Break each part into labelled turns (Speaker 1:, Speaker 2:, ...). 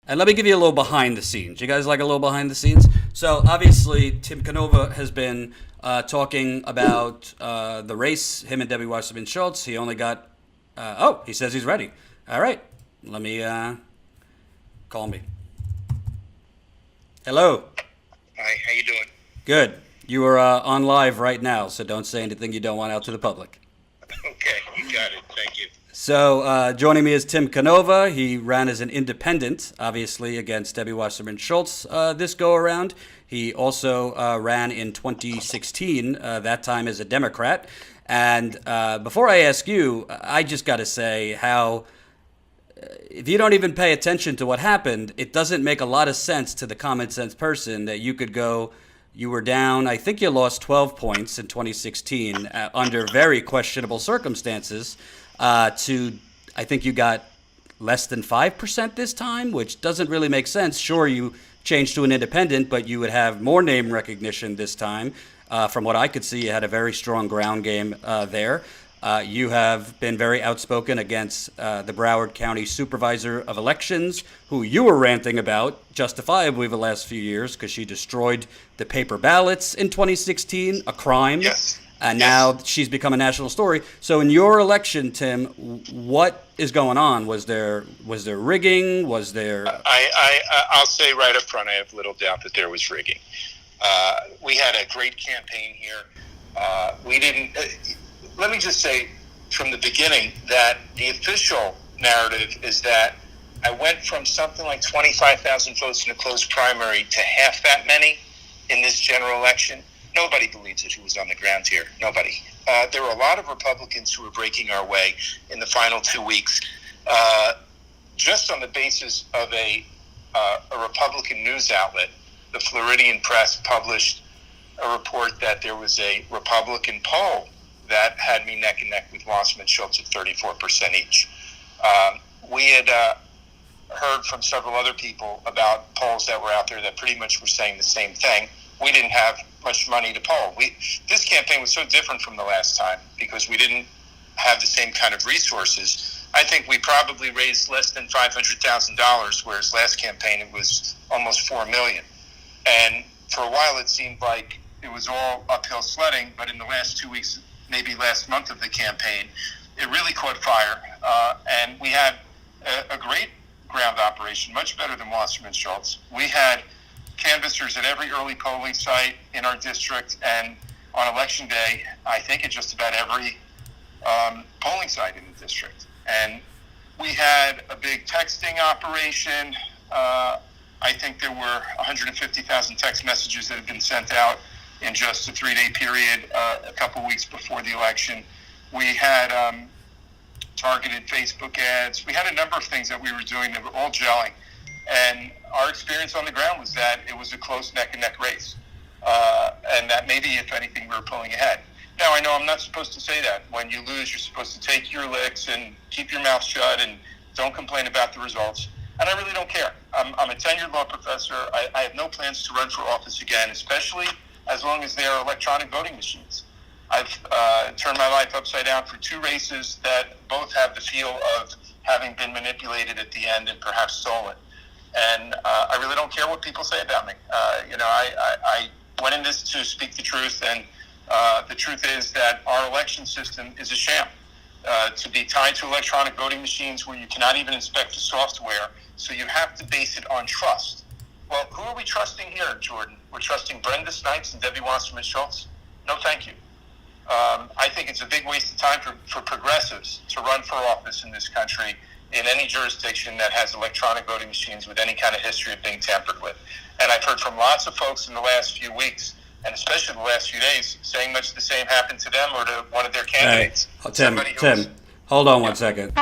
Speaker 1: And let me give you a little behind the scenes. You guys like a little behind the scenes? So obviously, Tim Canova has been talking about the race. Him and Debbie Wasserman Schultz. He only got. He says he's ready. All right, let me call me. Hello.
Speaker 2: Hi, how you doing?
Speaker 1: Good. You are on live right now, so don't say anything you don't want out to the public.
Speaker 2: Okay, you got it. Thank you.
Speaker 1: So joining me is Tim Canova. He ran as an independent, obviously, against Debbie Wasserman Schultz this go-around. He also ran in 2016, that time as a Democrat. And before I ask you, I just got to say how, if you don't even pay attention to what happened, it doesn't make a lot of sense to the common sense person that you could go, you were down, I think you lost 12 points in 2016 under very questionable circumstances. I think you got less than 5% this time, which doesn't really make sense. Sure, you changed to an independent, but you would have more name recognition this time. From what I could see, you had a very strong ground game there. You have been very outspoken against the Broward County Supervisor of Elections, who you were ranting about, justifiably, the last few years, because she destroyed the paper ballots in 2016, a crime.
Speaker 2: Yes.
Speaker 1: And now she's become a national story. So in your election, Tim, what is going on? Was there rigging? Was there?
Speaker 2: I'll say right up front, I have little doubt that there was rigging. We had a great campaign here. We didn't. Let me just say from the beginning that the official narrative is that I went from something like 25,000 votes in a closed primary to half that many in this general election. Nobody believes it who was on the ground here. Nobody. There were a lot of Republicans who were breaking our way in the final 2 weeks, just on the basis of a Republican news outlet. The Floridian Press published a report that there was a Republican poll that had me neck and neck with Wasserman Schultz at 34% each. We had heard from several other people about polls that were out there that pretty much were saying the same thing. We didn't have much money to poll. This campaign was so different from the last time because we didn't have the same kind of resources. I think we probably raised less than $500,000, whereas last campaign it was almost $4 million. And for a while it seemed like it was all uphill sledding, but in the last 2 weeks, maybe last month of the campaign, it really caught fire. And we had a great ground operation, much better than Wasserman Schultz. We had canvassers at every early polling site in our district, and on election day, I think at just about every polling site in the district. And we had a big texting operation. I think there were 150,000 text messages that had been sent out in just a 3-day period a couple weeks before the election. We had targeted Facebook ads. We had a number of things that we were doing that were all gelling. And our experience on the ground was that it was a close neck-and-neck race. And that maybe, if anything, we were pulling ahead. Now, I know I'm not supposed to say that. When you lose, you're supposed to take your licks and keep your mouth shut and don't complain about the results. And I really don't care. I'm a tenured law professor. I have no plans to run for office again, especially as long as there are electronic voting machines. I've turned my life upside down for 2 races that both have the feel of having been manipulated at the end and perhaps stolen. And I really don't care what people say about me. I went in this to speak the truth, and the truth is that our election system is a sham. To be tied to electronic voting machines where you cannot even inspect the software, so you have to base it on trust. Well, who are we trusting here, Jordan? We're trusting Brenda Snipes and Debbie Wasserman Schultz? No, thank you. I think it's a big waste of time for progressives to run for office in this country in any jurisdiction that has electronic voting machines with any kind of history of being tampered with. And I've heard from lots of folks in the last few weeks, and especially the last few days, saying much the same happened to them or to one of their candidates.
Speaker 1: Hey, Tim, hold on one second.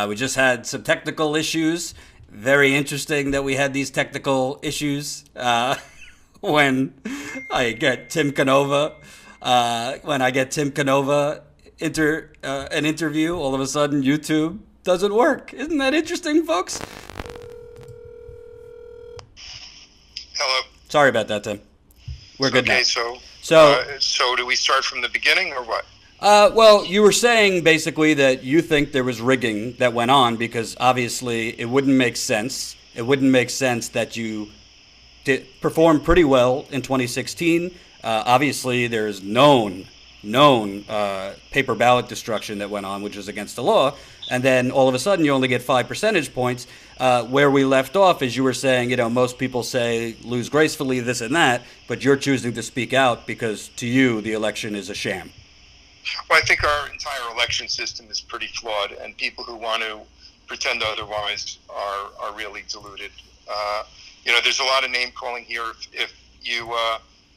Speaker 1: We just had some technical issues. Very interesting that we had these technical issues when I get Tim Canova. An interview, all of a sudden YouTube doesn't work. Isn't that interesting, folks?
Speaker 2: Hello.
Speaker 1: Sorry about that, Tim. We're good now.
Speaker 2: Okay, so do we start from the beginning or what?
Speaker 1: Well, you were saying basically that you think there was rigging that went on because obviously it wouldn't make sense. It wouldn't make sense that you did perform pretty well in 2016. Obviously, there's known paper ballot destruction that went on, which is against the law. And then all of a sudden, you only get 5 percentage points. Where we left off is you were saying, most people say lose gracefully, this and that, but you're choosing to speak out because to you, the election is a sham.
Speaker 2: Well, I think our entire election system is pretty flawed, and people who want to pretend otherwise are really deluded. There's a lot of name calling here. If you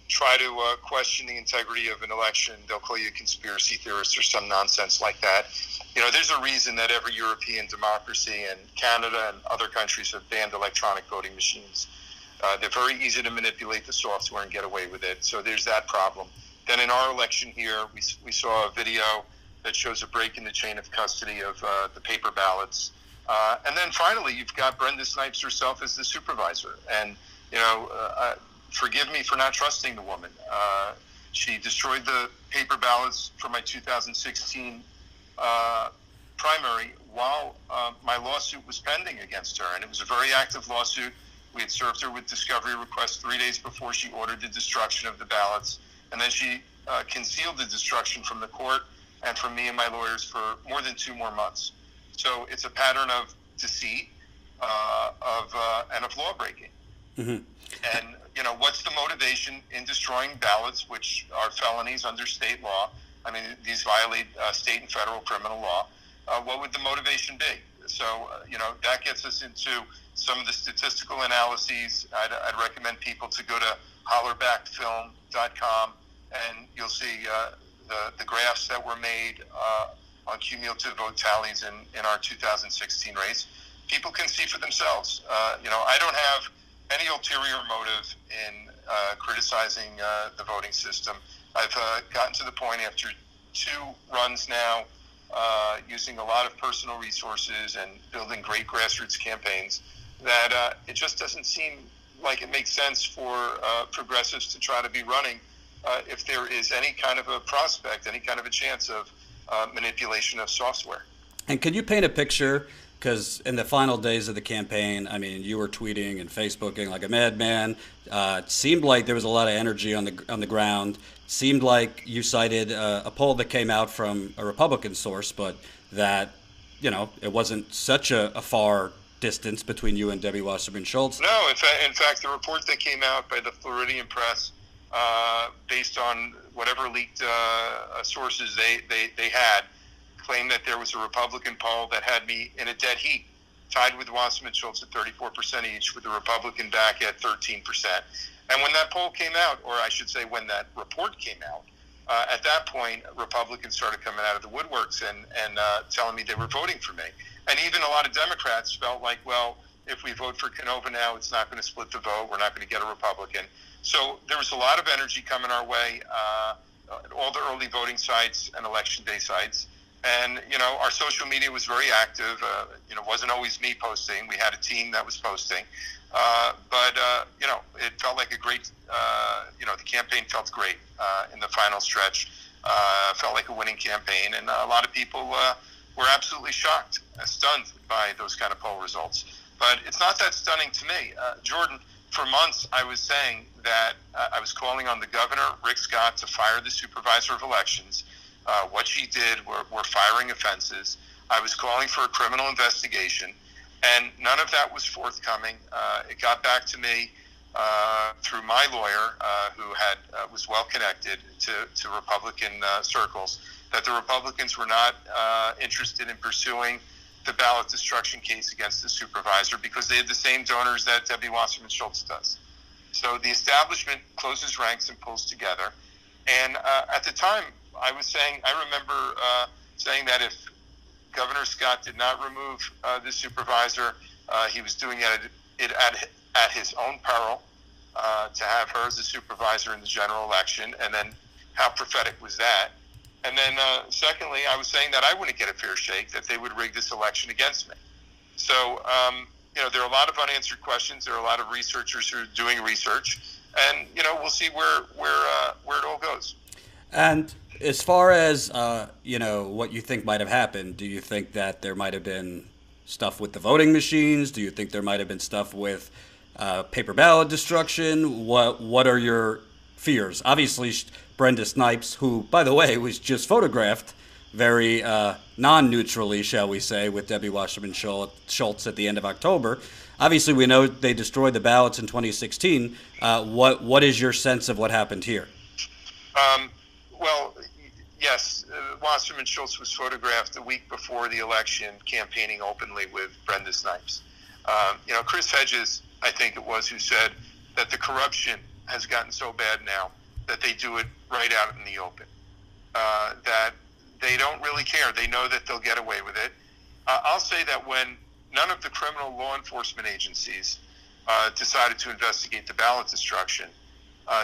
Speaker 2: try to question the integrity of an election, they'll call you a conspiracy theorist or some nonsense like that. There's a reason that every European democracy and Canada and other countries have banned electronic voting machines. They're very easy to manipulate the software and get away with it. So there's that problem. Then in our election here, we saw a video that shows a break in the chain of custody of the paper ballots. And then finally, you've got Brenda Snipes herself as the supervisor. And, forgive me for not trusting the woman. She destroyed the paper ballots for my 2016 primary while my lawsuit was pending against her. And it was a very active lawsuit. We had served her with discovery requests 3 days before she ordered the destruction of the ballots. And then she concealed the destruction from the court and from me and my lawyers for more than 2 more months. So it's a pattern of deceit, and of law breaking. Mm-hmm. And what's the motivation in destroying ballots, which are felonies under state law? I mean, these violate state and federal criminal law. What would the motivation be? So that gets us into some of the statistical analyses. I'd recommend people to go to hollerbackfilm.com, and you'll see the graphs that were made on cumulative vote tallies in our 2016 race. People can see for themselves. I don't have any ulterior motive in criticizing the voting system. I've gotten to the point after 2 runs now, using a lot of personal resources and building great grassroots campaigns, that it just doesn't seem like it makes sense for progressives to try to be running if there is any kind of a prospect, any kind of a chance of manipulation of software.
Speaker 1: And can you paint a picture? Because in the final days of the campaign, I mean, you were tweeting and Facebooking like a madman. It seemed like there was a lot of energy on the ground. It seemed like you cited a poll that came out from a Republican source, but that it wasn't such a far distance between you and Debbie Wasserman Schultz.
Speaker 2: No, in fact, the report that came out by the Floridian Press, based on whatever leaked sources they had, claimed that there was a Republican poll that had me in a dead heat, tied with Wasserman Schultz at 34% each, with the Republican back at 13%. And when that poll came out, or I should say when that report came out, at that point, Republicans started coming out of the woodworks and telling me they were voting for me. And even a lot of Democrats felt like, well, if we vote for Canova now, it's not going to split the vote. We're not going to get a Republican. So there was a lot of energy coming our way, all the early voting sites and election day sites. And, our social media was very active. It wasn't always me posting. We had a team that was posting. But it felt like a great, the campaign felt great in the final stretch. Felt like a winning campaign. And a lot of people were absolutely shocked, stunned by those kind of poll results. But it's not that stunning to me. Jordan, for months I was saying that I was calling on the governor, Rick Scott, to fire the supervisor of elections. What she did were firing offenses. I was calling for a criminal investigation, and none of that was forthcoming. It got back to me through my lawyer, who was well connected to Republican circles, that the Republicans were not interested in pursuing the ballot destruction case against the supervisor because they had the same donors that Debbie Wasserman Schultz does. So the establishment closes ranks and pulls together. And at the time, I remember saying that if Governor Scott did not remove the supervisor, he was doing it at his own peril to have her as the supervisor in the general election. And then how prophetic was that? And then secondly, I was saying that I wouldn't get a fair shake, that they would rig this election against me. So, there are a lot of unanswered questions. There are a lot of researchers who are doing research. And, we'll see where it all goes.
Speaker 1: And As far as what you think might have happened, do you think that there might have been stuff with the voting machines? Do you think there might have been stuff with paper ballot destruction? What are your fears? Obviously, Brenda Snipes, who, by the way, was just photographed very non-neutrally, shall we say, with Debbie Wasserman Schultz at the end of October. Obviously, we know they destroyed the ballots in 2016. What is your sense of what happened here?
Speaker 2: Well, yes, Wasserman Schultz was photographed a week before the election campaigning openly with Brenda Snipes. Chris Hedges, I think it was, who said that the corruption has gotten so bad now that they do it right out in the open, that they don't really care. They know that they'll get away with it. I'll say that when none of the criminal law enforcement agencies decided to investigate the ballot destruction,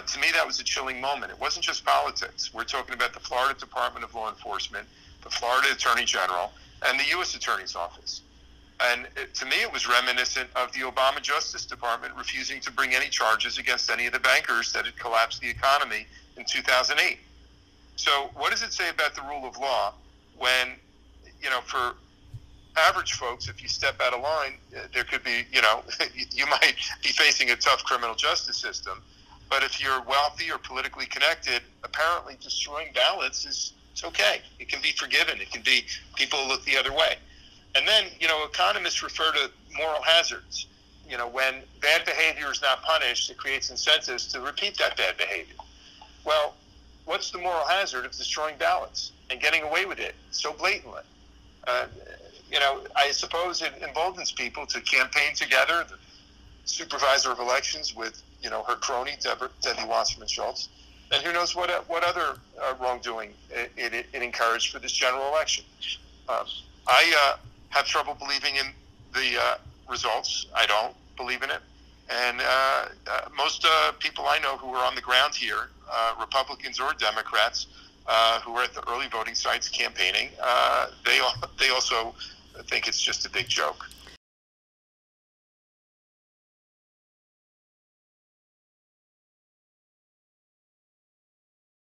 Speaker 2: to me, that was a chilling moment. It wasn't just politics. We're talking about the Florida Department of Law Enforcement, the Florida Attorney General, and the U.S. Attorney's Office. And to me, it was reminiscent of the Obama Justice Department refusing to bring any charges against any of the bankers that had collapsed the economy in 2008. So what does it say about the rule of law when, for average folks, if you step out of line, there could be, you might be facing a tough criminal justice system. But if you're wealthy or politically connected, apparently destroying ballots it's okay. It can be forgiven. It can be people look the other way. And then, economists refer to moral hazards. When bad behavior is not punished, it creates incentives to repeat that bad behavior. Well, what's the moral hazard of destroying ballots and getting away with it so blatantly? I suppose it emboldens people to campaign together. The supervisor of elections with her crony, Debbie Wasserman Schultz, and who knows what other wrongdoing it encouraged for this general election. I have trouble believing in the results. I don't believe in it. And most people I know who are on the ground here, Republicans or Democrats, who are at the early voting sites campaigning, they also think it's just a big joke.